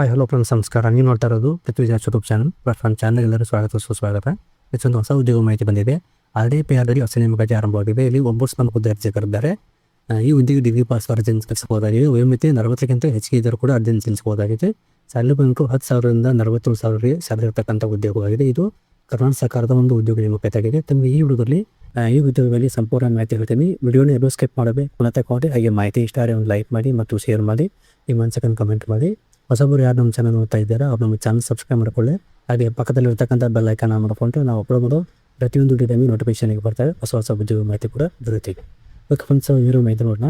Hi hello friends, ನಮಸ್ಕಾರ. ನೀವು ನೋಡ್ತಾ ಇರೋದು Prithviraj YouTube channel. Friend channel ಎಲ್ಲರೂ ಸುಸ್ವಾಗತ. ಇದೊಂದು ಹೊಸ ಉದ್ಯೋಗ ಮಾಹಿತಿ ಬಂದಿದೆ. RDPRದಲ್ಲಿ ಹೊಸ ನೇಮಕಾತಿ ಆರಂಭವಾಗಿದೆ. ಇಲ್ಲಿ ಒಂಬುಡ್ಸ್ಮನ್ ಹುದ್ದೆ ಅರ್ಜಿ ಕರೆದಿದ್ದಾರೆ. ಈ ಹುದ್ದೆಗೆ ಡಿಗ್ರಿ ಪಾಸ್ ಅರ್ಜಿ ಸಲ್ಲಿಸಬಹುದಾಗಿದೆ. ವಯೋಮಿತಿ 40ಕ್ಕಿಂತ ಹೆಚ್ಚಿಗೆ ಇದ್ದರೂ ಕೂಡ ಅರ್ಜಿ ಸಲ್ಲಿಸಬಹುದಾಗಿದೆ. ಸ್ಯಾಲರಿ ಬಂದು 10,000ರಿಂದ 47,000 ಸ್ಯಾಲರಿ ಇರತಕ್ಕಂಥ ಉದ್ಯೋಗವಾಗಿದೆ. ಇದು ಕರ್ನಾಟಕ ಸರ್ಕಾರದ ಒಂದು ಉದ್ಯೋಗ ನೇಮಕಾತಿ ಆಗಿದೆ. ತಮಗೆ ಈ ಹುಡುಗರಲ್ಲಿ ಈ ಉದ್ಯೋಗದಲ್ಲಿ ಸಂಪೂರ್ಣ ಮಾಹಿತಿ ಹೇಳ್ತೀನಿ. ವಿಡಿಯೋನ ಎಲ್ಲೂ ಸ್ಕಿಪ್ ಮಾಡಬೇಕು, ಕೊನೆತಕ್ಕೊಂಡು ಹಾಗೆ ಮಾಹಿತಿ ಇಷ್ಟ ಆದರೆ ಒಂದು ಲೈಕ್ ಮಾಡಿ ಮತ್ತು ಶೇರ್ ಮಾಡಿ, ನಿಮ್ಮ ಅನ್ಸಕ್ಕಂತ ಕಮೆಂಟ್ ಮಾಡಿ. ಹೊಸಬರು ಯಾರು ನಮ್ಮ ಚಾನಲ್ ನೋಡ್ತಾ ಇದ್ದಾರೆ ಅವ್ರು ನಮ್ಮ ಚಾನಲ್ ಸಬ್ಸ್ಕ್ರೈಬ್ ಮಾಡಿಕೊಳ್ಳಿ. ಹಾಗೆ ಪಕ್ಕದಲ್ಲಿರ್ತಕ್ಕಂಥ ಬೆಲ್ ಐಕಾನ್ ಮಾಡಿಕೊಂಡು ನಾವು ಅಪ್ಲೋಡ್ ಮಾಡೋ ಪ್ರತಿಯೊಂದು ಡೇಟಮಿ ನೋಟಿಫಿಕೇಶನ್ಗೆ ಬರ್ತಾರೆ. ಹೊಸ ಉದ್ಯೋಗ ಮಾಹಿತಿ ಕೂಡ ದೊರೆಯುತ್ತಿದೆ. ಓಕೆ ಫ್ರೆಂಡ್ಸ್, ಇರೋ ಮಾಹಿತಿ ನೋಡೋಣ.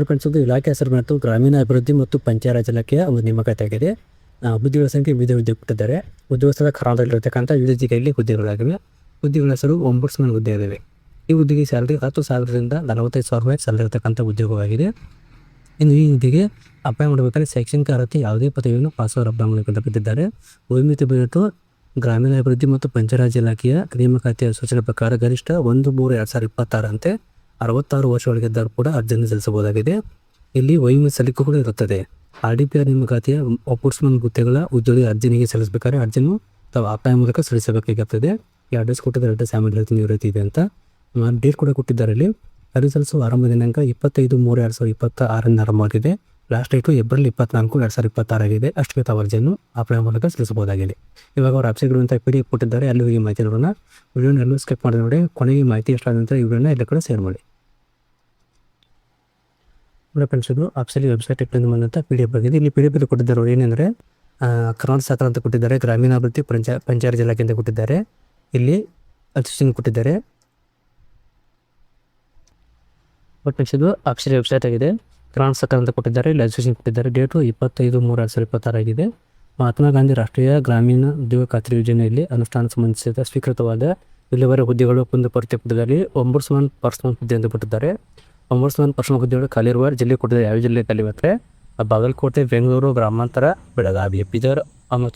ಫ್ರೆಂಡ್ಸ್, ಇಲಾಖೆ ಹೆಸರು ಮತ್ತು ಗ್ರಾಮೀಣ ಅಭಿವೃದ್ಧಿ ಮತ್ತು ಪಂಚಾಯತ್ ಇಲಾಖೆಯ ಒಂದು ನೇಮಕಾತಿ ಆಗಿದೆ. ಉದ್ಯೋಗ ಸಂಖ್ಯೆ ವಿವಿಧ ಹುದ್ದೆ ಕೊಟ್ಟಿದ್ದಾರೆ. ಉದ್ಯೋಗ ಸ್ಥಳ ಕರ್ನಾಟಕದಲ್ಲಿರ್ತಕ್ಕಂಥ ವಿವಿಧ ಜಿಲ್ಲೆಯಲ್ಲಿ ಹುದ್ದೆಗಳಾಗಿವೆ. ಹುದ್ದೆಗಳ ಹೆಸರು ಒಂಬುಡ್ಸ್ಮನ್ ಹುದ್ದೆ ಇದಾವೆ. ಈ ಹುದ್ದೆಗೆ ಸ್ಯಾಲರಿ 10,000ರಿಂದ 45,000 ಸ್ಯಾಲರಿ ಇರತಕ್ಕಂಥ ಉದ್ಯೋಗವಾಗಿದೆ. ಇನ್ನು ಈ ಹುದ್ದೆಗೆ ಅಪ್ಲೈ ಮಾಡಬೇಕಾದ್ರೆ ಶೈಕ್ಷಣಿಕ ಅರ್ಹತೆ ಯಾವುದೇ ಪದವಿಯನ್ನು ಪಾಸವರು ಅಪ್ಲೈ ಮಾಡಬೇಕಂತಿದ್ದಾರೆ. ವಯೋಮಿತಿ ಬಂದು ಗ್ರಾಮೀಣ ಅಭಿವೃದ್ಧಿ ಮತ್ತು ಪಂಚಾಯತ್ ಇಲಾಖೆಯ ನೇಮಕಾತಿಯ ಸೂಚನೆ ಪ್ರಕಾರ ಗರಿಷ್ಠ 1/3/2026 ಅಂತೆ 66 ವರ್ಷಗಳಿಗಿದ್ದರೂ ಕೂಡ ಅರ್ಜಿಯನ್ನು ಸಲ್ಲಿಸಬಹುದಾಗಿದೆ. ಇಲ್ಲಿ ವಯೋಮಿತಿ ಸಲ್ಲಿಕೆ ಕೂಡ ಇರುತ್ತದೆ. RDPR ನೇಮಕಾತಿಯ ಒಂಬುಡ್ಸ್ಮನ್ ಹುದ್ದೆಗಳ ಉದ್ಯೋಗಿ ಅರ್ಜಿನಿಗೆ ಸಲ್ಲಿಸಬೇಕಾದ್ರೆ ಅರ್ಜಿಯನ್ನು ತಾವು ಅಪ್ಲೈ ಮೂಲಕ ಸಲ್ಲಿಸಬೇಕಾಗುತ್ತದೆ. ಈ ಅಡ್ರೆಸ್ ಕೊಟ್ಟಿದ್ದಾರೆ, ಅಡ್ರೆಸ್ ಆಮೇಲೆ ಹೇಳ್ತೀನಿ ಇದೆ ಅಂತ. ಡೇಟ್ ಕೂಡ ಕೊಟ್ಟಿದ್ದಾರೆ. ಇಲ್ಲಿ ಅರ್ಜಿ ಸಲ್ಲಿಸುವ ಆರಂಭ ದಿನಾಂಕ 25/3/2026 ಆರಂಭವಾಗಿದೆ. ಲಾಸ್ಟ್ ಡೇಟು ಏಪ್ರಿಲ್ 24, 2026 ಆಗಿದೆ. ಅಷ್ಟಕ್ಕೆ ತಾವು ಅರ್ಜಿಯನ್ನು ಅಪ್ಲೈ ಮೂಲಕ ಸಲ್ಲಿಸಬಹುದಾಗಿದೆ. ಇವಾಗ ಅವ್ರ ವೆಬ್ಸೈಟ್ಗಳಂತ PDF ಕೊಟ್ಟಿದ್ದಾರೆ, ಅಲ್ಲಿ ಹೋಗಿ ಮಾಹಿತಿ ನೋಡೋಣ. ವಿಡಿಯೋನ ಎಲ್ಲೂ ಸ್ಕಿಪ್ ಮಾಡಿ ನೋಡಿ. ಕೊನೆಗೆ ಮಾಹಿತಿ ಎಷ್ಟಾದ ನಂತರ ಈ ವಿಡಿಯೋನ ಎಲ್ಲ ಕಡೆ ಶೇರ್ ಮಾಡಿ. ಫ್ರೆಂಡ್ಸ್, ಇದು ಆಪ್ಷಲಿ ವೆಬ್ಸೈಟ್ ಬಂದಂಥ PDF ಆಗಿದೆ. ಇಲ್ಲಿ PDF ಕೊಟ್ಟಿದ್ದಾರೆ ಏನೆಂದರೆ ಕರ್ನಾಟಕ ಸರ್ಕಾರ ಅಂತ ಕೊಟ್ಟಿದ್ದಾರೆ, ಗ್ರಾಮೀಣಾಭಿವೃದ್ಧಿ ಪಂಚಾಯತ್ ಇಲಾಖೆ ಅಂತ ಕೊಟ್ಟಿದ್ದಾರೆ. ಇಲ್ಲಿ ಅಸಿಸ್ಟೆಂಟ್ ಕೊಟ್ಟಿದ್ದಾರೆ. ಇದು ಅಕ್ಷರ ವೆಬ್ಸೈಟ್ ಆಗಿದೆ. ಕರ್ನಾಟಕ ಸರ್ಕಾರ ಅಂತ ಕೊಟ್ಟಿದ್ದಾರೆ. ಇಲ್ಲಿ ಅಸಿಸ್ಟೆಂಟ್ ಕೊಟ್ಟಿದ್ದಾರೆ. ಡೇಟು 25/3/2026 ಆಗಿದೆ. ಮಹಾತ್ಮ ಗಾಂಧಿ ರಾಷ್ಟ್ರೀಯ ಗ್ರಾಮೀಣ ಉದ್ಯೋಗ ಖಾತ್ರಿ ಯೋಜನೆಯಲ್ಲಿ ಅನುಷ್ಠಾನ ಸಂಬಂಧಿಸಿದ ಸ್ವೀಕೃತವಾದ ಇಲ್ಲಿವರೆ ಹುದ್ದೆಗಳು ಕುಂದುಕೊರತೆ ಪದದಲ್ಲಿ ಒಂಬುಡ್ಸ್ಮನ್ ಪರ್ಸನಲ್ ಹುದ್ದೆ ಅಂತ ಕೊಟ್ಟಿದ್ದಾರೆ. ಒಂಬುಡ್ಸ್ಮನ್ ಪರ್ಸನಲ್ ಹುದ್ದೆಗಳು ಖಾಲಿರುವ ಜಿಲ್ಲೆ ಕೊಟ್ಟಿದ್ದಾರೆ. ಯಾವ ಜಿಲ್ಲೆ ಖಾಲಿ ಇರುತ್ತೆ? ಬಾಗಲಕೋಟೆ, ಬೆಂಗಳೂರು ಗ್ರಾಮಾಂತರ, ಬೆಳಗಾವಿ, ಬೀದರ್,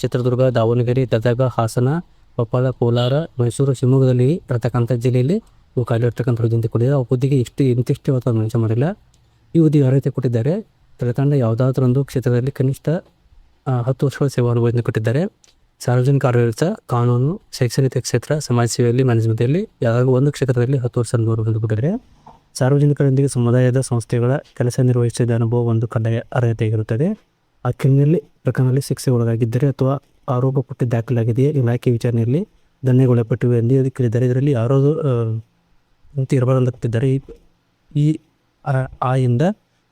ಚಿತ್ರದುರ್ಗ, ದಾವಣಗೆರೆ, ಗದಗ, ಹಾಸನ, ಕೊಪ್ಪಳ, ಕೋಲಾರ, ಮೈಸೂರು, ಶಿವಮೊಗ್ಗದಲ್ಲಿ ಇರತಕ್ಕಂಥ ಜಿಲ್ಲೆಯಲ್ಲಿ ಇವು ಖಾಲಿ ಇರ್ತಕ್ಕಂಥ ಹುದ್ದೆ ಅಂತ ಕೊಟ್ಟಿದ್ದಾರೆ. ಆ ಹುದ್ದೆಗೆ ಇಂತಿಷ್ಟು ಅಥವಾ ಮೆನ್ಷನ್ ಮಾಡಿಲ್ಲ. ಈ ಹುದ್ದೆಗೆ ಅರ್ಹತೆ ಕೊಟ್ಟಿದ್ದಾರೆ. ತಂಡ ಯಾವುದಾದ್ರೊಂದು ಕ್ಷೇತ್ರದಲ್ಲಿ ಕನಿಷ್ಠ 10 ವರ್ಷಗಳ ಸೇವಾ ಅನುಭವವನ್ನು ಕೊಟ್ಟಿದ್ದಾರೆ. ಸಾರ್ವಜನಿಕ ಆಡಳಿತ, ಕಾನೂನು, ಶೈಕ್ಷಣಿಕ ಕ್ಷೇತ್ರ, ಸಮಾಜ ಸೇವೆಯಲ್ಲಿ, ಮ್ಯಾನೇಜ್ಮೆಂಟಲ್ಲಿ ಯಾವುದಾದ್ರೂ ಒಂದು ಕ್ಷೇತ್ರದಲ್ಲಿ 10 ವರ್ಷ ಅನುಭವ ಕೊಟ್ಟಿದ್ದಾರೆ. ಸಾರ್ವಜನಿಕರೊಂದಿಗೆ ಸಮುದಾಯದ ಸಂಸ್ಥೆಗಳ ಕೆಲಸ ನಿರ್ವಹಿಸಿದ ಅನುಭವ ಒಂದು ಕಡ್ಡಾಯ ಅರ್ಹತೆಯಾಗಿರುತ್ತದೆ. ಆ ಕ್ರಿಮಿನಲ್ ಪ್ರಕರಣದಲ್ಲಿ ಶಿಕ್ಷೆ ಒಳಗಾಗಿದ್ದರೆ ಅಥವಾ ಆರೋಪ ಪಟ್ಟಿ ದಾಖಲಾಗಿದೆಯೇ, ಇಲಾಖೆ ವಿಚಾರಣೆಯಲ್ಲಿ ದಂಡನೆಗೊಳಪಟ್ಟಿವೆ ಎಂದು ಕೇಳಿದ್ದಾರೆ. ಇದರಲ್ಲಿ ಯಾರಾದರೂ ಅಂತ ಇರಬಾರ್ದು ಅಂತ ಕೊಟ್ಟಿದ್ದಾರೆ. ಈ ಇಂದ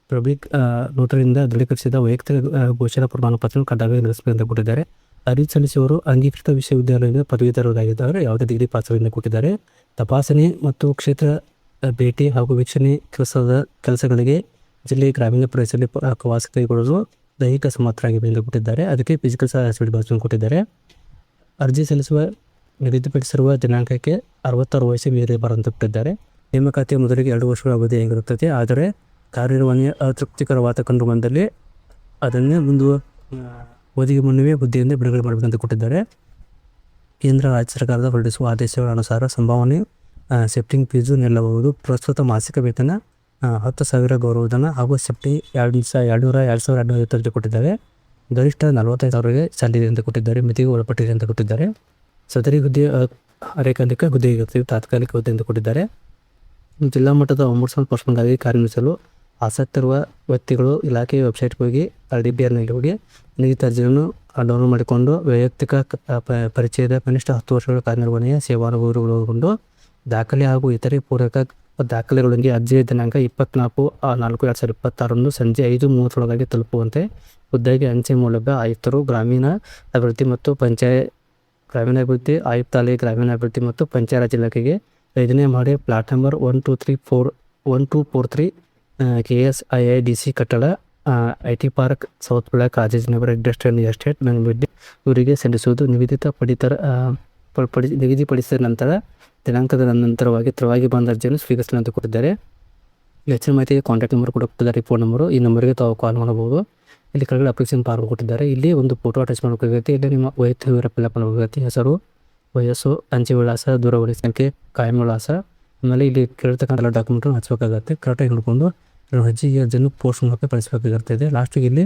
ಪಬ್ಲಿಕ್ ನೋಟರಿಂದ ದೃಢೀಕರಿಸಿದ ವೈಯಕ್ತಿಕ ಘೋಷಣಾ ಪ್ರಮಾಣ ಪತ್ರ ಕಡ್ಡಾಯವಾಗಿ ನಡೆಸಬೇಕಂತ ಕೊಟ್ಟಿದ್ದಾರೆ. ಅರ್ಜಿ ಸಲ್ಲಿಸುವವರು ಅಂಗೀಕೃತ ವಿಶ್ವವಿದ್ಯಾಲಯದಿಂದ ಪದವೀಧರರಾಗಿದ್ದಾರೆ. ಯಾವುದೇ ಡಿಗ್ರಿ ಪಾಸನ್ನು ಕೊಟ್ಟಿದ್ದಾರೆ. ತಪಾಸಣೆ ಮತ್ತು ಕ್ಷೇತ್ರ ಭೇಟಿ ಹಾಗೂ ವೀಕ್ಷಣೆ ಕೆಲಸಗಳಿಗೆ ಜಿಲ್ಲೆ ಗ್ರಾಮೀಣ ಪ್ರದೇಶದಲ್ಲಿ ವಾಸ ಕೈಗೊಳ್ಳಲು ದೈಹಿಕ ಸಮರ್ಥರಾಗಿ ಎಂದು ಕೊಟ್ಟಿದ್ದಾರೆ. ಅದಕ್ಕೆ ಫಿಸಿಕಲ್ ಆಸ್ಪಿಡ್ ಭಾಷೆಯನ್ನು ಕೊಟ್ಟಿದ್ದಾರೆ. ಅರ್ಜಿ ಸಲ್ಲಿಸುವ ನಿಗದಿಪಡಿಸಿರುವ ದಿನಾಂಕಕ್ಕೆ 66 ವಯಸ್ಸು ಮೀರಬಾರದು ಅಂತ ಕೊಟ್ಟಿದ್ದಾರೆ. ನೇಮಕಾತಿಯ ಮೊದಲಿಗೆ 2 ವರ್ಷಗಳ ಅವಧಿ ಆಗಿರುತ್ತದೆ. ಆದರೆ ಕಾರ್ಯನಿರ್ವಹಣೆ ಅತೃಪ್ತಿಕರವಾದ ಕಂಡು ಬಂದಲ್ಲಿ ಅದನ್ನೇ ಅವಧಿಗೆ ಮುನ್ನವೇ ಹುದ್ದೆಯಿಂದ ಬಿಡುಗಡೆ ಮಾಡಬೇಕಂತ ಕೊಟ್ಟಿದ್ದಾರೆ. ಕೇಂದ್ರ ರಾಜ್ಯ ಸರ್ಕಾರದ ಹೊರಡಿಸುವ ಆದೇಶಗಳ ಅನುಸಾರ ಸಂಭಾವನೆ ಶಿಫ್ಟಿಂಗ್ ಫೀಸು ನಿಲ್ಲಬಹುದು. ಪ್ರಸ್ತುತ ಮಾಸಿಕ ವೇತನ 10,000 ಗೌರವಧನ ಹಾಗೂ ಶಿಫ್ಟಿಂಗ್ 2,250 ಕೊಟ್ಟಿದ್ದಾರೆ. ಗರಿಷ್ಠ 45,000 ಸ್ಯಾಲರಿ ಅಂತ ಕೊಟ್ಟಿದ್ದಾರೆ. ಮಿತಿಗೆ ಒಳಪಟ್ಟಿದೆ ಅಂತ ಕೊಟ್ಟಿದ್ದಾರೆ. ಸದರಿ ಹುದ್ದೆ ಅರೆಕಾಲಿಕ ಹುದ್ದೆ ಇರುತ್ತದೆ, ತಾತ್ಕಾಲಿಕ ಹುದ್ದೆ ಅಂತ ಕೊಟ್ಟಿದ್ದಾರೆ. ಜಿಲ್ಲಾ ಮಟ್ಟದ ಒಂಬುಡ್ಸ್ಮನ್ ಪರ್ಸನ್ಗಾಗಿ ಕಾರ್ಯನಿರ್ವಹಿಸಲು ಆಸಕ್ತಿರುವ ವ್ಯಕ್ತಿಗಳು ಇಲಾಖೆಯ ವೆಬ್ಸೈಟ್ಗೆ ಹೋಗಿ RDPRನಲ್ಲಿ ಹೋಗಿ ನಿಗದಿತ ಅರ್ಜಿಯನ್ನು ಡೌನ್ಲೋಡ್ ಮಾಡಿಕೊಂಡು ವೈಯಕ್ತಿಕ ಪರಿಚಯದ ಕನಿಷ್ಠ 10 ವರ್ಷಗಳ ಕಾರ್ಯನಿರ್ವಹಣೆಯ ಸೇವಾನುಭವಗಳು ಒಳಗೊಂಡು ದಾಖಲೆ ಹಾಗೂ ಇತರೆ ಪೂರಕ ದಾಖಲೆಗಳೊಂದಿಗೆ ಅರ್ಜಿಯ ದಿನಾಂಕ 24/4/2026 ಸಂಜೆ 5:30 ತಲುಪುವಂತೆ ಹುದ್ದೆಗೆ ಅಂಚೆ ಮೂಲಕ ಆಯುಕ್ತರು, ಗ್ರಾಮೀಣಾಭಿವೃದ್ಧಿ ಮತ್ತು ಪಂಚಾಯತ್ ಇಲಾಖೆಗೆ 5ನೇ ಮಹಡಿ, ಪ್ಲಾಟ್ ನಂಬರ್ 1243 KSIIDC ಕಟ್ಟಡ, IT park, south block, Rajajinagar industrial estate, Bengaluru ಇವರಿಗೆ ಸಲ್ಲಿಸುವುದು. ನಿಗದಿಪಡಿಸಿದ ನಂತರ ದಿನಾಂಕದ ನಂತರವಾಗಿ ಬಂದ ಅರ್ಜಿಯನ್ನು ಸ್ವೀಕರಿಸಲು ಅಂತ ಕೊಟ್ಟಿದ್ದಾರೆ. ಹೆಚ್ಚಿನ ಮಾಹಿತಿಗೆ ಕಾಂಟ್ಯಾಕ್ಟ್ ನಂಬರ್ ಕೂಡ ಕೊಟ್ಟಿದ್ದಾರೆ, ಫೋನ್ ನಂಬರು. ಈ ನಂಬರ್ಗೆ ತಾವು ಕಾಲ್ ಮಾಡಬಹುದು. ಇಲ್ಲಿ ಕೆಳಗಡೆ ಅಪ್ಲಿಕೇಶನ್ ಫಾರ್ಮ್ ಕೊಟ್ಟಿದ್ದಾರೆ. ಇಲ್ಲಿ ಒಂದು ಫೋಟೋ ಅಟ್ಯಾಚ್ ಮಾಡಬೇಕಾಗುತ್ತೆ. ಇಲ್ಲಿ ನಿಮ್ಮ ವೈಯಕ್ತಿಕ ವಿವರ ಫಿಲ್ಅಪ್ ಮಾಡಬೇಕಾಗುತ್ತೆ. ಹೆಸರು, ವಯಸ್ಸು, ಅಂಚೆ ವಿಳಾಸ, ದೂರವಾಣಿ ಸಂಖ್ಯೆ, ಕಾಯಂ ವಿಳಾಸ, ಆಮೇಲೆ ಇಲ್ಲಿ ಕೇಳ್ತಕ್ಕಂಥ ಡಾಕ್ಯುಮೆಂಟನ್ನು ಹಚ್ಚಬೇಕಾಗುತ್ತೆ. ಕರೆಕ್ಟಾಗಿ ನೋಡಿಕೊಂಡು ಅರ್ಜಿಯನ್ನು ಪೋಸ್ಟ್ ಮೂಲಕ ಕಳಿಸಬೇಕಾಗಿರ್ತದೆ. ಲಾಸ್ಟಿಗೆ ಇಲ್ಲಿ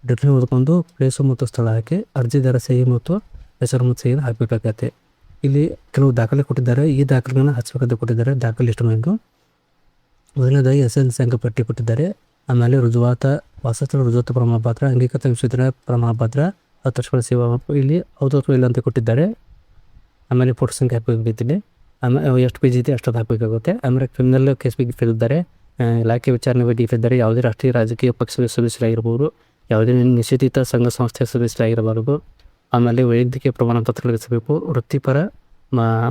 ಡಿಟೇಲ್ ಓದ್ಕೊಂಡು ಪ್ಲೇಸು ಮತ್ತು ಸ್ಥಳ ಹಾಕಿ ಅರ್ಜಿದಾರ ಸಹಿ ಮತ್ತು ಹೆಸರು ಮತ್ತು ಸಹಿಯನ್ನು ಹಾಕಬೇಕಾಗತ್ತೆ. ಇಲ್ಲಿ ಕೆಲವು ದಾಖಲೆ ಕೊಟ್ಟಿದ್ದಾರೆ. ಈ ದಾಖಲೆಗಳನ್ನು ಹಚ್ಚಬೇಕಂತ ಕೊಟ್ಟಿದ್ದಾರೆ. ದಾಖಲೆ ಲಿಸ್ಟ್ ಬಂದು ಮೊದಲನೇದಾಗಿ SSLC ಅಂಕಪಟ್ಟಿ ಕೊಟ್ಟಿದ್ದಾರೆ. ಆಮೇಲೆ ರುಜುವಾತ ವಾಸಸ್ಥಳ ರುಜುವಾತ ಪ್ರಮಾಣ ಪತ್ರ, ಅಂಗೀಕೃತ ವಿಶ್ವವಿದ್ಯಾಲಯ ಪ್ರಮಾಣ ಪತ್ರ, 10 ವರ್ಷಗಳ ಸೇವಾ ಇಲ್ಲಿ ಹೌದು ಇಲ್ಲ ಅಂತ ಕೊಟ್ಟಿದ್ದಾರೆ. ಆಮೇಲೆ ಫೋಟೋ ಸಂಖ್ಯೆ ಹಾಕಬೇಕಿದೆ. ಆಮೇಲೆ ಎಷ್ಟು ಪೇಜ್ ಇದೆ ಅಷ್ಟೊಂದು ಹಾಕಬೇಕಾಗುತ್ತೆ. ಆಮೇಲೆ ಕ್ರಿಮಿನಲ್ ಕೇಸ್ ಬಗ್ಗೆ ತಿಳಿದಿದ್ದಾರೆ. ಇಲಾಖೆ ವಿಚಾರಣೆ ಬಗ್ಗೆ ತಿಳಿದಿದ್ದಾರೆ. ಯಾವುದೇ ರಾಷ್ಟ್ರೀಯ ರಾಜಕೀಯ ಪಕ್ಷದ ಸದಸ್ಯರಾಗಿರ್ಬೋದು, ಯಾವುದೇ ನಿಷೇಧಿತ ಸಂಘ ಸಂಸ್ಥೆಯ ಸದಸ್ಯರಾಗಿರಬಾರದು. ಆಮೇಲೆ ವೈದ್ಯಕೀಯ ಪ್ರಮಾಣ ಪತ್ರಗಳಿಸಬೇಕು. ವೃತ್ತಿಪರ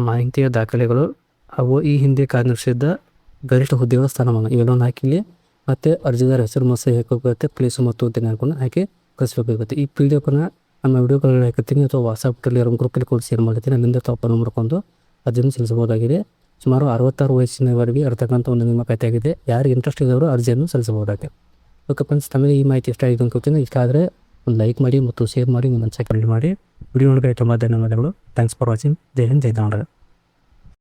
ಮಾಹಿತಿಯ ದಾಖಲೆಗಳು ಅವು ಈ ಹಿಂದೆ ಕಾರ್ಯನಿರ್ವಹಿಸಿದ್ದ ಗರಿಷ್ಠ ಹುದ್ದೆಗಳ ಸ್ಥಾನಮಾನ ಇವೆಲ್ಲವನ್ನು ಹಾಕಿ ಮತ್ತು ಅರ್ಜಿದಾರ ಹೆಸರು ಮತ್ತು ಸಹಿ ಹಾಕಬೇಕಾಗುತ್ತೆ. ಪ್ಲೇಸು ಮತ್ತು ದಿನಾಂಕವನ್ನು ಹಾಕಿ ಕಳಿಸ್ಬೇಕಾಗುತ್ತೆ. ಈ PDF ನಮ್ಮ ವಿಡಿಯೋಗಳಲ್ಲಿ ಹಾಕಿರ್ತೀನಿ ಅಥವಾ ವಾಟ್ಸಪ್ಪಲ್ಲಿ ಗ್ರೂಪಲ್ಲಿ ಕೂಡ ಶೇರ್ ಮಾಡಿರ್ತೀನಿ. ಅಲ್ಲಿಂದ ತಾವು ಮಾಡ್ಕೊಂಡು ಅರ್ಜಿಯನ್ನು ಸಲ್ಲಿಸಬಹುದಾಗಿದೆ. ಸುಮಾರು 66 ವಯಸ್ಸಿನವರೆಗೆ ಇರತಕ್ಕಂಥ ಒಂದು ನೇಮಕಾತಿ ಆಗಿದೆ. ಯಾರಿಗೆ ಇಂಟ್ರೆಸ್ಟ್ ಇದ್ದವರು ಅರ್ಜಿಯನ್ನು ಸಲ್ಲಿಸಬಹುದಾಗಿದೆ. ಓಕೆ ಫ್ರೆಂಡ್ಸ್, ತಮಗೆ ಈ ಮಾಹಿತಿ ಇಷ್ಟ ಆಗಿದೆ ಅನ್ಕೋತೀನಿ. ಇಷ್ಟ ಆದರೆ ಒಂದು ಲೈಕ್ ಮಾಡಿ ಮತ್ತು ಶೇರ್ ಮಾಡಿ, ನಿಮ್ಮ ಕಮೆಂಟ್ ಮಾಡಿ. ವಿಡಿಯೋ ನೋಡೋಕೆ ತುಂಬ ಧನ್ಯವಾದಗಳು. Thanks for watching. Jai Hind, Jai Kannada.